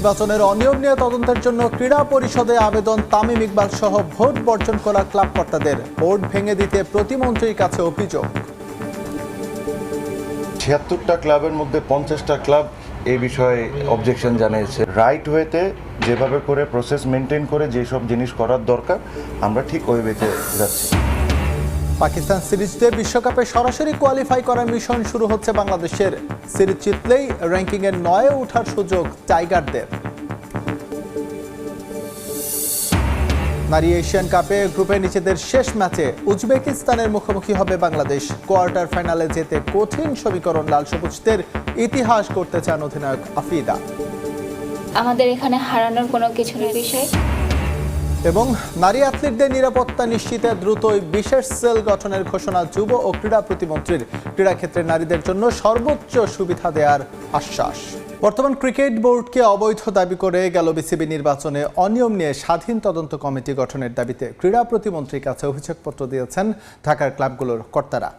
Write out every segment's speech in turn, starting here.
নির্বাচনের অনিয়ম নিয়ে তদন্তের জন্য ক্রীড়া পরিষদে আবেদন তামিম ইকবাল সহ ভোট বর্জন করা ক্লাব কর্তাদের। ভোট ভেঙে দিতে প্রতিমন্ত্রীর কাছে অভিযোগ। ৭৬টা ক্লাবের মধ্যে ৫০টা ক্লাব এই বিষয়ে অবজেকশন জানিয়েছে। রাইট ওয়েতে যেভাবে করে প্রসেস মেনটেন করে যেসব জিনিস করার দরকার আমরা ঠিক ওই ওয়েতে যাচ্ছি। পাকিস্তান সিরিজে বিশ্বকাপে সরাসরি কোয়ালিফাই করার মিশন শুরু হচ্ছে বাংলাদেশের। সিরিজ জিতলেই র্যাঙ্কিংয়ের ৯-এ ওঠার সুযোগ টাইগারদের। নারী এশিয়ান কাপে গ্রুপে নিজেদের শেষ ম্যাচে উজবেকিস্তানের মুখোমুখি হবে বাংলাদেশ। কোয়ার্টার ফাইনালে যেতে কঠিন সমীকরণ লাল সবুজদের ইতিহাস করতে চান অধিনায়ক আফ্রিদা। আমাদের এখানে হারানোর কোনো কিছু নেই বিষয়। এবং নারী অ্যাথলিটদের নিরাপত্তা নিশ্চিতে দ্রুতই বিশেষ সেল গঠনের ঘোষণা যুব ও ক্রীড়া প্রতিমন্ত্রীর। ক্রীড়াক্ষেত্রে নারীদের জন্য সর্বোচ্চ সুবিধা দেওয়ার আশ্বাস। বর্তমান ক্রিকেট বোর্ডকে অবৈধ দাবি করে গেল বিসিবি নির্বাচনে অনিয়ম নিয়ে স্বাধীন তদন্ত কমিটি গঠনের দাবিতে ক্রীড়া প্রতিমন্ত্রীর কাছে অভিযোগপত্র দিয়েছেন ঢাকার ক্লাবগুলোর কর্তারা।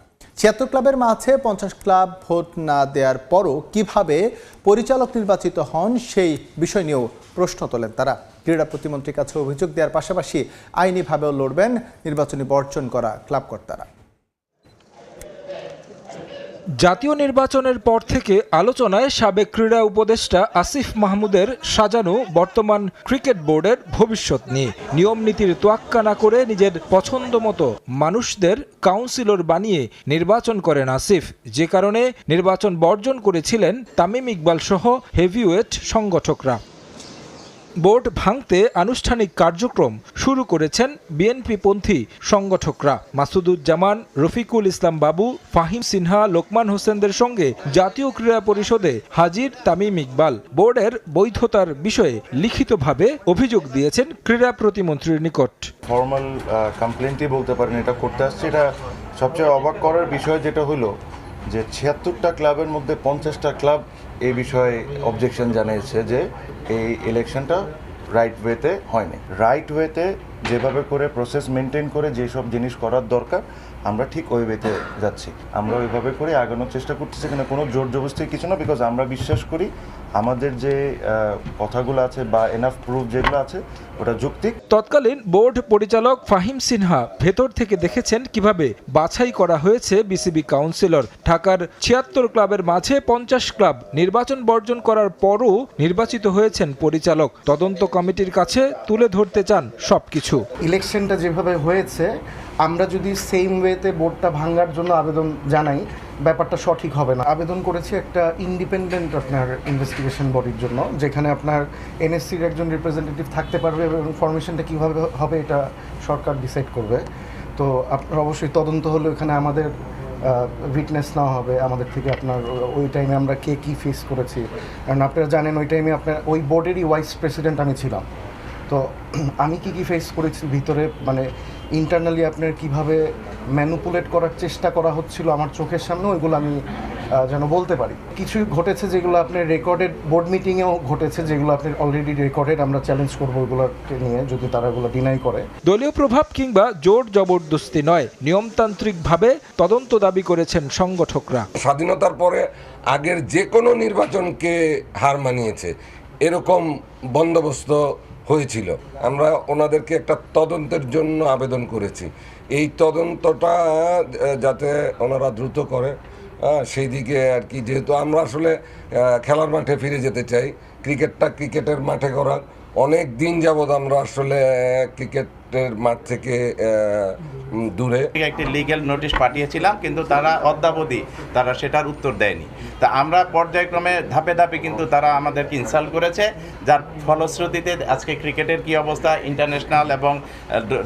৭৬ ক্লাবের মাঝে ৫০ ক্লাব ভোট না দেওয়ার পরও কিভাবে পরিচালক নির্বাচিত হন সেই বিষয় নিয়েও প্রশ্ন তোলেন তারা। ক্রীড়া প্রতিমন্ত্রীর কাছে অভিযোগ দেওয়ার পাশাপাশি আইনিভাবেও লড়বেন নির্বাচনী বর্জন করা ক্লাব কর্তারা। জাতীয় নির্বাচনের পর থেকে আলোচনায় সাবেক ক্রীড়া উপদেষ্টা আসিফ মাহমুদের সাজানো বর্তমান ক্রিকেট বোর্ডের ভবিষ্যৎ নিয়ে নিয়ম নীতির তোয়াক্কা না করে নিজের পছন্দ মতো মানুষদের কাউন্সিলর বানিয়ে নির্বাচন করেন আসিফ, যে কারণে নির্বাচন বর্জন করেছিলেন তামিম ইকবাল সহ হেভিওয়েট সংগঠকরা। বোর্ড ভাঙতে আনুষ্ঠানিক কার্যক্রম শুরু করেছেন বিএনপিপন্থী সংগঠকরা। মাসুদুজ্জামান, রফিকুল ইসলাম বাবু, ফাহিম সিনহা, লোকমান হোসেনদের সঙ্গে জাতীয় ক্রীড়া পরিষদে হাজির তামিম ইকবাল বোর্ডের বৈধতার বিষয়ে লিখিতভাবে অভিযোগ দিয়েছেন ক্রীড়া প্রতিমন্ত্রীর নিকট। ফর্মাল কমপ্লেন্টই বলতে পারেন এটা করতে আসছে। এটা সবচেয়ে অবাক করার বিষয় যেটা হলো যে ৭৬টা ক্লাবের মধ্যে ৫০টা ক্লাব এই বিষয়ে অবজেকশন জানিয়েছে যে এই ইলেকশনটা রাইট ওয়েতে হয়নি। রাইট ওয়েতে যেভাবে করে প্রসেস মেনটেন করে যেসব জিনিস করার দরকার আমরা ঠিক ওই ওয়েতে যাচ্ছি। আমরা ওইভাবে করে আগানোর চেষ্টা করতেছি, এখানে কোনো জোর জবরদস্তি কিছু না। বিকজ আমরা বিশ্বাস করি আমাদের যে কথাগুলো আছে বা এনাফ প্রুফ যেগুলো আছে ওটা যৌক্তিক। তৎকালীন বোর্ড পরিচালক ফাহিম সিনহা ভেতর থেকে দেখেছেন কিভাবে বাছাই করা হয়েছে বিসিবি কাউন্সিলর। ঢাকার ৭৬ ক্লাবের মাঝে ৫০ ক্লাব নির্বাচন বর্জন করার পরও নির্বাচিত হয়েছেন পরিচালক। তদন্ত কমিটির কাছে তুলে ধরতে চান সবকিছু। ইলেকশনটা যেভাবে হয়েছে আমরা যদি সেম ওয়েতে বোর্ডটা ভাঙার জন্য আবেদন জানাই, ব্যাপারটা সঠিক হবে না। আবেদন করেছি একটা ইন্ডিপেন্ডেন্ট আপনার ইনভেস্টিগেশন বডির জন্য, যেখানে আপনার এনএসসির একজন রিপ্রেজেন্টেটিভ থাকতে পারবে এবং ফরমেশনটা কীভাবে হবে এটা সরকার ডিসাইড করবে। তো আপনার অবশ্যই তদন্ত হলে এখানে আমাদের উইটনেস নেওয়া হবে আমাদের থেকে। আপনার ওই টাইমে আমরা কে কী ফেস করেছি, কারণ আপনারা জানেন ওই টাইমে আপনার ওই বোর্ডেরই ভাইস প্রেসিডেন্ট আমি ছিলাম। তো আমি কি ফেস করেছি ভিতরে, মানে ইন্টারনালি আপনার কিভাবে ম্যানুপুলেট করার চেষ্টা করা হচ্ছিল আমার চোখের সামনে, ওইগুলো আমি যেন বলতে পারি। কিছু ঘটেছে যেগুলো আপনার রেকর্ডেড বোর্ড মিটিংয়েও ঘটেছে, যেগুলো আপনার অলরেডি রেকর্ডেড। আমরা চ্যালেঞ্জ করবো ওইগুলোকে নিয়ে যদি তারা এগুলো ডিনাই করে। দলীয় প্রভাব কিংবা জোর জবরদস্তি নয়, নিয়মতান্ত্রিকভাবে তদন্ত দাবি করেছেন সংগঠকরা। স্বাধীনতার পরে আগের যে কোনো নির্বাচনকে হার মানিয়েছে এরকম বন্দোবস্ত হয়েছিল। আমরা ওনাদেরকে একটা তদন্তের জন্য আবেদন করেছি। এই তদন্তটা যাতে ওনারা দ্রুত করে সেই দিকে আর কি। যেহেতু আমরা আসলে খেলার মাঠে ফিরে যেতে চাই, ক্রিকেটটা ক্রিকেটের মাঠে করা। অনেক দিন যাবৎ আমরা আসলে ক্রিকেটের মাঠ থেকে দূরে। একটি লিগ্যাল নোটিশ পাঠিয়েছিলাম, কিন্তু তারা অদ্যাবধি তারা সেটার উত্তর দেয়নি। তা আমরা পর্যায়ক্রমে ধাপে ধাপে কিন্তু তারা আমাদেরকে ইনসাল্ট করেছে, যার ফলশ্রুতিতে আজকে ক্রিকেটের কি অবস্থা, ইন্টারন্যাশনাল এবং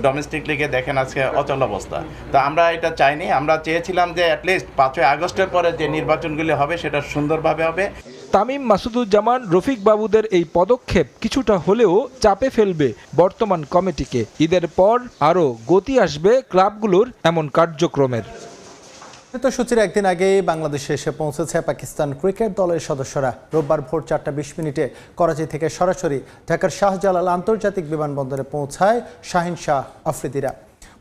ডোমেস্টিক লিগে দেখেন আজকে অচল অবস্থা। তা আমরা এটা চাইনি। আমরা চেয়েছিলাম যে অ্যাটলিস্ট 5ই আগস্টের পরে যে নির্বাচনগুলি হবে সেটা সুন্দরভাবে হবে। তামিম, মাসুদুজ্জামান, রফিক বাবুদের এই পদক্ষেপ কিছুটা হলেও চাপে ফেলবে বর্তমান কমিটিকে। ঈদের পর আরও গতি আসবে ক্লাবগুলোর এমন কার্যক্রমের। সূচির একদিন আগেই বাংলাদেশে এসে পৌঁছেছে পাকিস্তান ক্রিকেট দলের সদস্যরা। রোববার ভোর 4:20 করাচি থেকে সরাসরি ঢাকার শাহজালাল আন্তর্জাতিক বিমানবন্দরে পৌঁছায় শাহিন শাহ আফ্রিদিরা।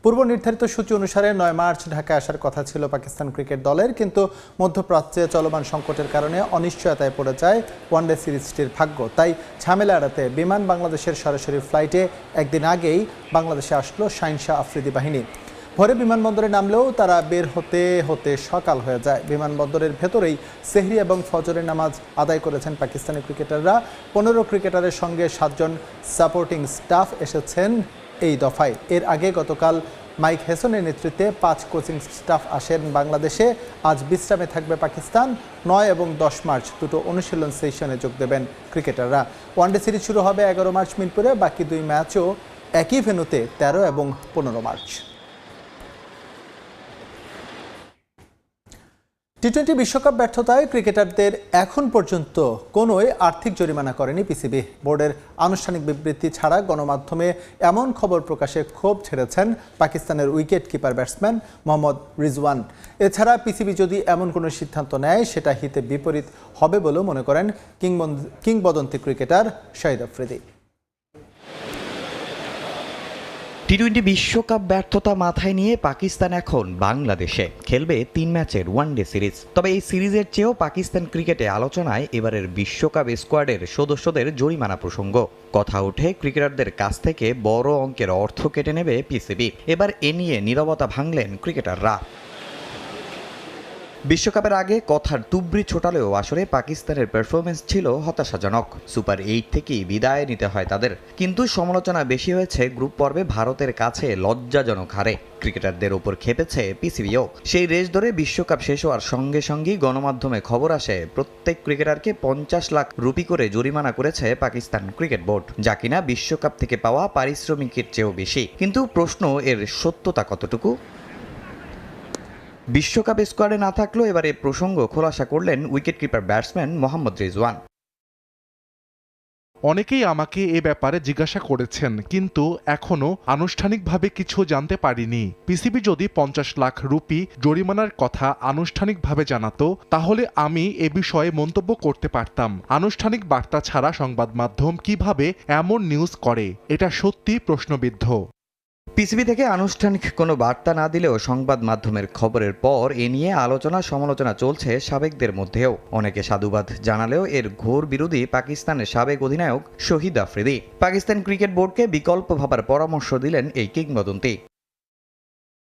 পূর্ব নির্ধারিত সূচি অনুসারে 9 মার্চ ঢাকায় আসার কথা ছিল পাকিস্তান ক্রিকেট দলের, কিন্তু মধ্যপ্রাচ্যে চলমান সংকটের কারণে অনিশ্চয়তায় পড়ে যায় ওয়ানডে সিরিজটির ভাগ্য। তাই ঝামেলা এড়াতে বিমান বাংলাদেশের সরাসরি ফ্লাইটে একদিন আগেই বাংলাদেশে আসলো শাহিনশাহ আফ্রিদি বাহিনী। ভোরে বিমানবন্দরে নামলেও তারা বের হতে হতে সকাল হয়ে যায়। বিমানবন্দরের ভেতরেই সেহরি এবং ফজরের নামাজ আদায় করেছেন পাকিস্তানি ক্রিকেটাররা। 15 ক্রিকেটারের সঙ্গে 7 জন সাপোর্টিং স্টাফ এসেছেন এই দফায়। এর আগে গতকাল মাইক হেসনের নেতৃত্বে 5 কোচিং স্টাফ আসেন বাংলাদেশে। আজ বিশ্রামে থাকবে পাকিস্তান। 9 এবং 10 মার্চ দুটো অনুশীলন সেশনে যোগ দেবেন ক্রিকেটাররা। ওয়ানডে সিরিজ শুরু হবে 11 মার্চ মিরপুরে। বাকি 2 ম্যাচও একই ভেন্যুতে 13 এবং 15 মার্চ। টি-20 বিশ্বকাপ ব্যর্থতায় ক্রিকেটারদের এখন পর্যন্ত কোনোই আর্থিক জরিমানা করেনি পিসিবি। বোর্ডের আনুষ্ঠানিক বিবৃতি ছাড়া গণমাধ্যমে এমন খবর প্রকাশে ক্ষোভ ছেড়েছেন পাকিস্তানের wicket keeper batsman Mohammad Rizwan. এছাড়া পিসিবি যদি এমন কোনো সিদ্ধান্ত নেয় সেটা হিতে বিপরীত হবে বলেও মনে করেন কিংবদন্তি ক্রিকেটার শাহিদ আফ্রিদি। টি-20 বিশ্বকাপ ব্যর্থতা মাথায় নিয়ে পাকিস্তান এখন বাংলাদেশে খেলবে 3 ম্যাচের ওয়ানডে সিরিজ। তবে এই সিরিজের চেয়েও পাকিস্তান ক্রিকেটে আলোচনায় এবারের বিশ্বকাপ স্কোয়াডের সদস্যদের জরিমানা প্রসঙ্গ। কথা ওঠে ক্রিকেটারদের কাছ থেকে বড় অঙ্কের অর্থ কেটে নেবে পিসিবি। এবার এ নিয়ে নীরবতা ভাঙলেন ক্রিকেটাররা। বিশ্বকাপের আগে কথার তুবড়ি ছোটালেও আসলে পাকিস্তানের পারফরমেন্স ছিল হতাশাজনক। সুপার 8 থেকেই বিদায় নিতে হয় তাদের। কিন্তু সমালোচনা বেশি হয়েছে গ্রুপ পর্বে ভারতের কাছে লজ্জাজনক হারে। ক্রিকেটারদের ওপর খেপেছে পিসিবিও। সেই রেস ধরে বিশ্বকাপ শেষ হওয়ার সঙ্গে সঙ্গেই গণমাধ্যমে খবর আসে প্রত্যেক ক্রিকেটারকে 50 লাখ রুপি করে জরিমানা করেছে পাকিস্তান ক্রিকেট বোর্ড, যা কিনা বিশ্বকাপ থেকে পাওয়া পারিশ্রমিকের চেয়েও বেশি। কিন্তু প্রশ্ন, এর সত্যতা কতটুকু? বিশ্বকাপ স্কোয়াডে না থাকলেও এবারে প্রসঙ্গ খোলাসা করলেন wicket keeper batsman Mohammad Rizwan. অনেকেই আমাকে এ ব্যাপারে জিজ্ঞাসা করেছেন, কিন্তু এখনো আনুষ্ঠানিকভাবে কিছু জানতে পারিনি। পিসিবি যদি 50 লাখ রুপি জরিমানার কথা আনুষ্ঠানিকভাবে জানাতো তাহলে আমি এ বিষয়ে মন্তব্য করতে পারতাম। আনুষ্ঠানিক বার্তা ছাড়া সংবাদ মাধ্যম কিভাবে এমন নিউজ করে, এটা সত্যি প্রশ্নবিদ্ধ। পিসিবি থেকে আনুষ্ঠানিক কোনো বার্তা না দিলেও সংবাদ মাধ্যমের খবরের পর এ নিয়ে আলোচনা সমালোচনা চলছে সাবেকদের মধ্যেও। অনেকে সাধুবাদ জানালেও এর ঘোর বিরোধী পাকিস্তানের সাবেক অধিনায়ক শহীদ আফ্রিদি। পাকিস্তান ক্রিকেট বোর্ডকে বিকল্প ভাবার পরামর্শ দিলেন এই কিংবদন্তি।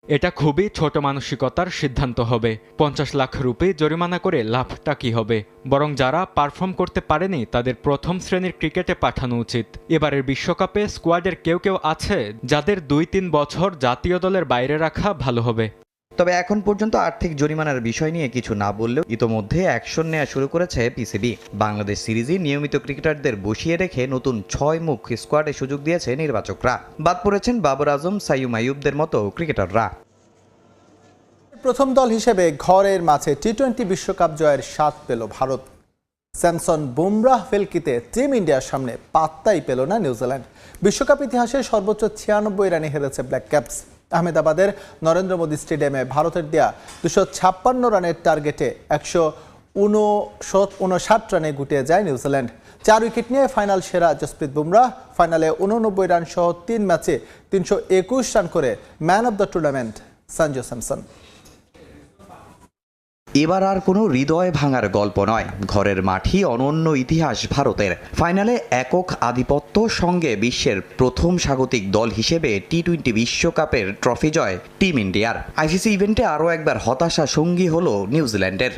এটা খুবই ছোট মানসিকতার সিদ্ধান্ত হবে। 50 লাখ রুপি জরিমানা করে লাভটা কি হবে? বরং যারা পারফর্ম করতে পারেনি তাদের প্রথম শ্রেণীর ক্রিকেটে পাঠানো উচিত। এবারের বিশ্বকাপে স্কোয়াডের কেউ কেউ আছে যাদের 2-3 বছর জাতীয় দলের বাইরে রাখা ভালো হবে। তবে এখন পর্যন্ত আর্থিক জরিমানার বিষয় নিয়ে কিছু না বললেও ইতোমধ্যে অ্যাকশন নেওয়া শুরু করেছে পিসিবি। বাংলাদেশ সিরিজে নিয়মিত ক্রিকেটারদের বসিয়ে রেখে নতুন 6 মুখ স্কোয়াডে সুযোগ দিয়েছে নির্বাচকরা। বাদ পড়েছেন বাবর আজম, সাইয়ুম আইয়ুবদের মতো ক্রিকেটাররা। প্রথম দল হিসেবে ঘরের মাঠে টি-20 বিশ্বকাপ জয়ের স্বাদ পেল ভারত। স্যামসন বুমরাহ ফেলকিতে টিম ইন্ডিয়ার সামনে পাত্তাই পেল না নিউজিল্যান্ড। বিশ্বকাপ ইতিহাসে সর্বোচ্চ 96 রানে হেরেছে ব্ল্যাক ক্যাপস। আহমেদাবাদের নরেন্দ্র মোদী স্টেডিয়ামে ভারতের দেয়া 256 রানের টার্গেটে 159 রানে গুটিয়ে যায় নিউজিল্যান্ড। 4 উইকেট নিয়ে ফাইনাল সেরা জসপ্রীত বুমরাহ ফাইনালে 89 রান সহ 3 ম্যাচে 321 রান করে man of the tournament Sanju Samson. এবার আর কোনো হৃদয় ভাঙার গল্প নয়। ঘরের মাঠই অনন্য ইতিহাস ভারতের। ফাইনালে একক আধিপত্য, সঙ্গে বিশ্বের প্রথম স্বাগতিক দল হিসেবে টি-20 বিশ্বকাপের ট্রফি জয় টিম ইন্ডিয়ার। আইসিসি ইভেন্টে আরও একবার হতাশা সঙ্গী হলো নিউজিল্যান্ডের।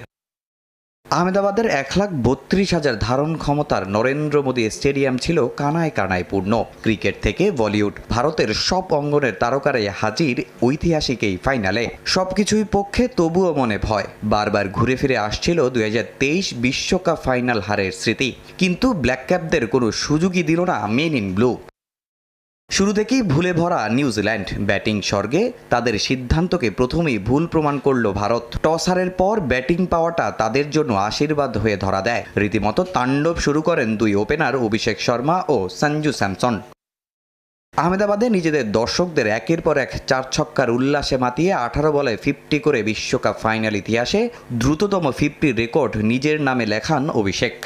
আহমেদাবাদের 1,32,000 ধারণ ক্ষমতার নরেন্দ্র মোদী স্টেডিয়াম ছিল কানায় কানায় পূর্ণ। ক্রিকেট থেকে বলিউড, ভারতের সব অঙ্গনের তারকারাই হাজির ঐতিহাসিক এই ফাইনালে। সবকিছুই পক্ষে, তবুও মনে ভয়। বারবার ঘুরে ফিরে আসছিল 2023 বিশ্বকাপ ফাইনাল হারের স্মৃতি। কিন্তু ব্ল্যাক ক্যাপদের কোনো সুযোগই দিল না মেন ইন ব্লু। শুরু থেকেই ভুলে ভরা নিউজিল্যান্ড। ব্যাটিং স্বর্গে তাদের সিদ্ধান্তকে প্রথমেই ভুল প্রমাণ করল ভারত। টস হারের পর ব্যাটিং পাওয়াটা তাদের জন্য আশীর্বাদ হয়ে ধরা দেয়। রীতিমতো তাণ্ডব শুরু করেন 2 ওপেনার অভিষেক শর্মা ও সঞ্জু স্যামসন। আহমেদাবাদে নিজেদের দর্শকদের একের পর এক 4 ছক্কার উল্লাসে মাতিয়ে 18 বলে 50 করে বিশ্বকাপ ফাইনাল ইতিহাসে দ্রুততম 50 রেকর্ড নিজের নামে লেখান অভিষেক।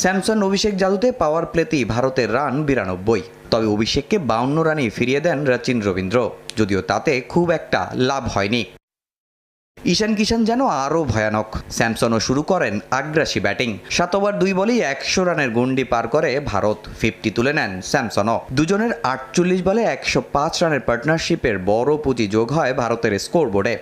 স্যামসন অভিষেক জাদুতে পাওয়ার প্লেতেই ভারতের রান 92, তবে অভিষেককে 52 রানেই ফিরিয়ে দেন রচিন রবীন্দ্র, যদিও তাতে খুব একটা লাভ হয়নি। ঈশান কিষান যেন আরও ভয়ানক। স্যামসনও শুরু করেন আগ্রাসী ব্যাটিং। 7 ওভার 2 বলেই 100 রানের গন্ডি পার করে ভারত। 50 তুলে নেন স্যামসনও। দুজনের 48 বলে 105 রানের পার্টনারশিপের বড় পুঁজি যোগ হয় ভারতের স্কোরবোর্ডে।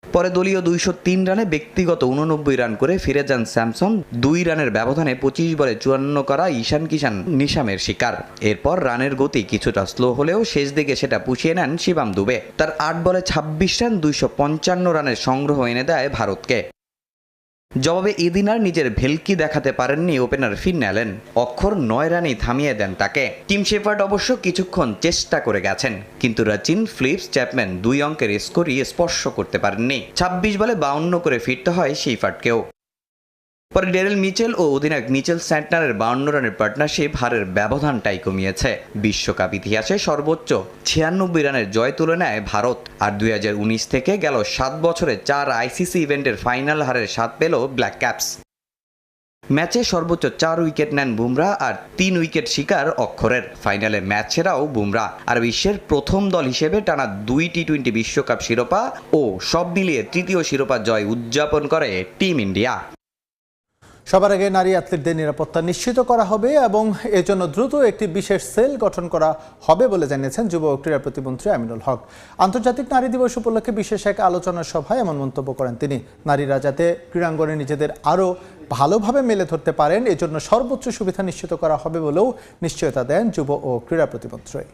পরে দলীয় 203 রানে ব্যক্তিগত 89 রান করে ফিরে যান স্যামসন। 2 রানের ব্যবধানে 25 বলে 54 করা ঈশান কিষান নিশামের শিকার। এরপর রানের গতি কিছুটা স্লো হলেও শেষ দিকে সেটা পুষিয়ে নেন শিবাম দুবে। তার 8 বলে 26 রান 255 রানের সংগ্রহ এনে দেয় ভারতকে। জবাবে এদিন আর নিজের ভেলকি দেখাতে পারেননি ওপেনার ফিন অ্যালেন। অক্ষর 9 রানেই থামিয়ে দেন তাকে। টিম শেফার্ড অবশ্য কিছুক্ষণ চেষ্টা করে গেছেন, কিন্তু রচিন, ফিলিপস, চ্যাপম্যান 2 অঙ্কের স্কোরই স্পর্শ করতে পারেননি। 26 বলে 52 করে ফিরতে হয় শেফার্ডকেও। পরে ডেরেল মিচেল ও অধিনায়ক মিচেল স্যান্টনারের 52 রানের পার্টনারশিপ হারের ব্যবধানটাই কমিয়েছে। বিশ্বকাপ ইতিহাসে সর্বোচ্চ 96 রানের জয় তুলে নেয় ভারত। আর 2019 থেকে গেল 7 বছরে 4 আইসিসি ইভেন্টের ফাইনাল হারের স্বাদ পেল ব্ল্যাক ক্যাপস। ম্যাচে সর্বোচ্চ 4 উইকেট নেন বুমরা আর 3 উইকেট শিকার অক্ষরের। ফাইনালে ম্যাচ সেরাও বুমরা। আর বিশ্বের প্রথম দল হিসেবে টানা 2 টি-20 বিশ্বকাপ শিরোপা ও সব মিলিয়ে তৃতীয় শিরোপা জয় উদযাপন করে টিম ইন্ডিয়া। সবার আগে নারী অ্যাথলিটদের নিরাপত্তা নিশ্চিত করা হবে এবং এজন্য দ্রুত একটি বিশেষ সেল গঠন করা হবে বলে জানিয়েছেন যুব ও ক্রীড়া প্রতিমন্ত্রী আমিনুল হক। আন্তর্জাতিক নারী দিবস উপলক্ষে বিশেষ এক আলোচনা সভায় এমন মন্তব্য করেন তিনি। নারীরা যাতে ক্রীড়াঙ্গনে নিজেদের আরও ভালোভাবে মেলে ধরতে পারেন, এজন্য সর্বোচ্চ সুবিধা নিশ্চিত করা হবে বলেও নিশ্চয়তা দেন যুব ও ক্রীড়া প্রতিমন্ত্রী।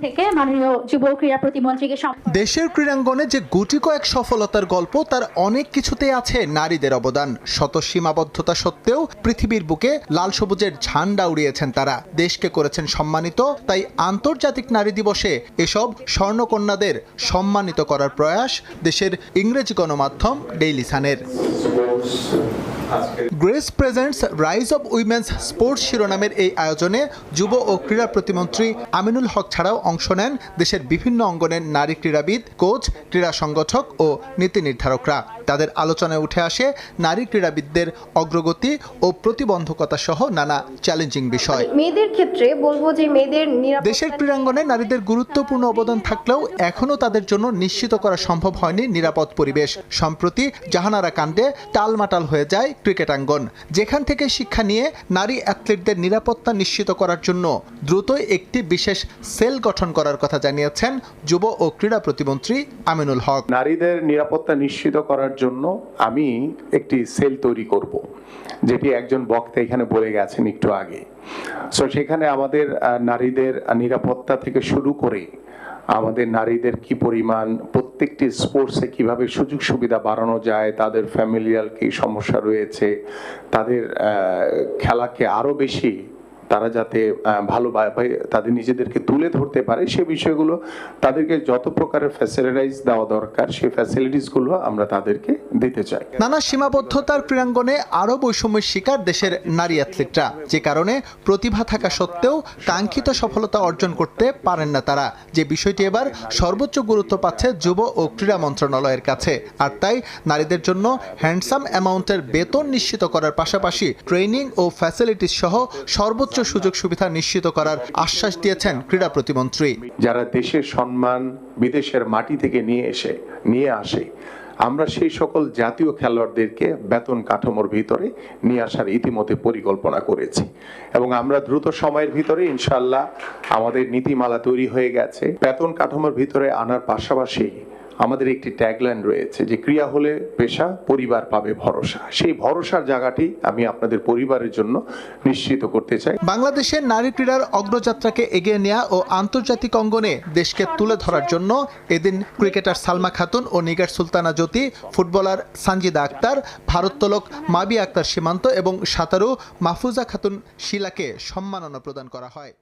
থেকে মাননীয় যুব ক্রীড়া প্রতিমন্ত্রীকে দেশের ক্রীড়াঙ্গনে যে গুটি কয়েক সফলতার গল্প, তার অনেক কিছুতে আছে নারীদের অবদান। শত সীমাবদ্ধতা সত্ত্বেও পৃথিবীর বুকে লাল সবুজের ঝান্ডা উড়িয়েছেন তারা, দেশকে করেছেন সম্মানিত। তাই আন্তর্জাতিক নারী দিবসে এসব স্বর্ণকন্যাদের সম্মানিত করার প্রয়াস দেশের ইংরেজি গণমাধ্যম ডেইলি সানের। Grace presents rise of women's sports শিরোনামের এই আয়োজনে যুব ও ক্রীড়া প্রতিমন্ত্রী আমিনুল হক ছাড়াও অংশ নেন দেশের বিভিন্ন অঙ্গনের নারী ক্রীড়াবিদ, কোচ, ক্রীড়া সংগঠক ও নীতি নির্ধারকরা। তাদের আলোচনায় উঠে আসে নারী ক্রীড়াবিদদের অগ্রগতি ও প্রতিবন্ধকতা সহ নানা চ্যালেঞ্জিং বিষয়। মেয়েদের ক্ষেত্রে বলবো যে মেয়েদের দেশের ক্রীড়াঙ্গনে নারীদের গুরুত্বপূর্ণ অবদান থাকলেও এখনও তাদের জন্য নিশ্চিত করা সম্ভব হয়নি নিরাপদ পরিবেশ। সম্প্রতি জাহানারা কাণ্ডে টালমাটাল হয়ে যায় ক্রিকেটাঙ্গন, যেখান থেকে শিক্ষা নিয়ে নারী অ্যাথলিটদের নিরাপত্তা নিশ্চিত করার জন্য দ্রুতই একটি বিশেষ সেল গঠন করার কথা জানিয়েছেন যুব ও ক্রীড়া প্রতিমন্ত্রী আমিনুল হক। নারীদের নিরাপত্তা নিশ্চিত করার জন্য আমি একটি সেল তৈরি করব, যেটি একজন বক্তা এখানে বলে গেছেন একটু আগে। সো সেখানে আমাদের নারীদের নিরাপত্তা থেকে শুরু করে আমাদের নারীদের কি পরিমাণ প্রত্যেকটি স্পোর্টসে কিভাবে সুযোগ সুবিধা বাড়ানো যায়, তাদের ফ্যামিলিয়াল কি সমস্যা রয়েছে, তাদের খেলাকে আরো বেশি তারা যাতে ভালোভাবে তাদের নিজেদেরকে তুলে ধরতে পারে, সে বিষয়গুলো তাদেরকে যত প্রকারের ফ্যাসিলিটিস দেওয়া দরকার সেই ফ্যাসিলিটিসগুলো আমরা তাদেরকে দিতে চাই। নানা সীমাবদ্ধতার ক্রীড়াঙ্গনে আরও বৈষম্যের শিকার দেশের নারী অ্যাথলিটরা, যে কারণে প্রতিভা থাকা সত্ত্বেও কাঙ্ক্ষিত সফলতা অর্জন করতে পারেন না তারা। যে বিষয়টি এবার সর্বোচ্চ গুরুত্ব পাচ্ছে যুব ও ক্রীড়া মন্ত্রণালয়ের কাছে। আর তাই নারীদের জন্য হ্যান্ডসাম অ্যামাউন্টের বেতন নিশ্চিত করার পাশাপাশি ট্রেনিং ও ফ্যাসিলিটিস সহ সর্বোচ্চ সুযোগ সুবিধা নিশ্চিত করার আশ্বাস দিয়েছেন ক্রীড়া প্রতিমন্ত্রী। যারা দেশের সম্মান বিদেশের মাটি থেকে নিয়ে আসে, আমরা সেই সকল জাতীয় খেলোয়াড়দেরকে বেতন কাঠামোর ভিতরে নিয়ে আসার ইতিমধ্যে পরিকল্পনা করেছি এবং আমরা দ্রুত সময়ের ভিতরে ইনশাআল্লাহ আমাদের নীতিমালা তৈরি হয়ে গেছে। বেতন কাঠামোর ভিতরে আনার পাশাপাশি আমাদের একটি ট্যাগলাইন রয়েছে যে ক্রিয়া হলে পেশা, পরিবার পাবে ভরসা। সেই ভরসার জায়গাটি আমি আপনাদের পরিবারের জন্য নিশ্চিত করতে চাই। বাংলাদেশের নারী ক্রীড়ার অগ্রযাত্রাকে এগিয়ে নেওয়া ও আন্তর্জাতিক অঙ্গনে দেশকে তুলে ধরার জন্য এদিন ক্রিকেটার সালমা খাতুন ও নিগার সুলতানা জ্যোতি, ফুটবলার সানজিদা আক্তার, ভারোত্তোলক মাবি আক্তার সীমান্ত এবং সাঁতারু মাহফুজা খাতুন শিলাকে সম্মাননা প্রদান করা হয়।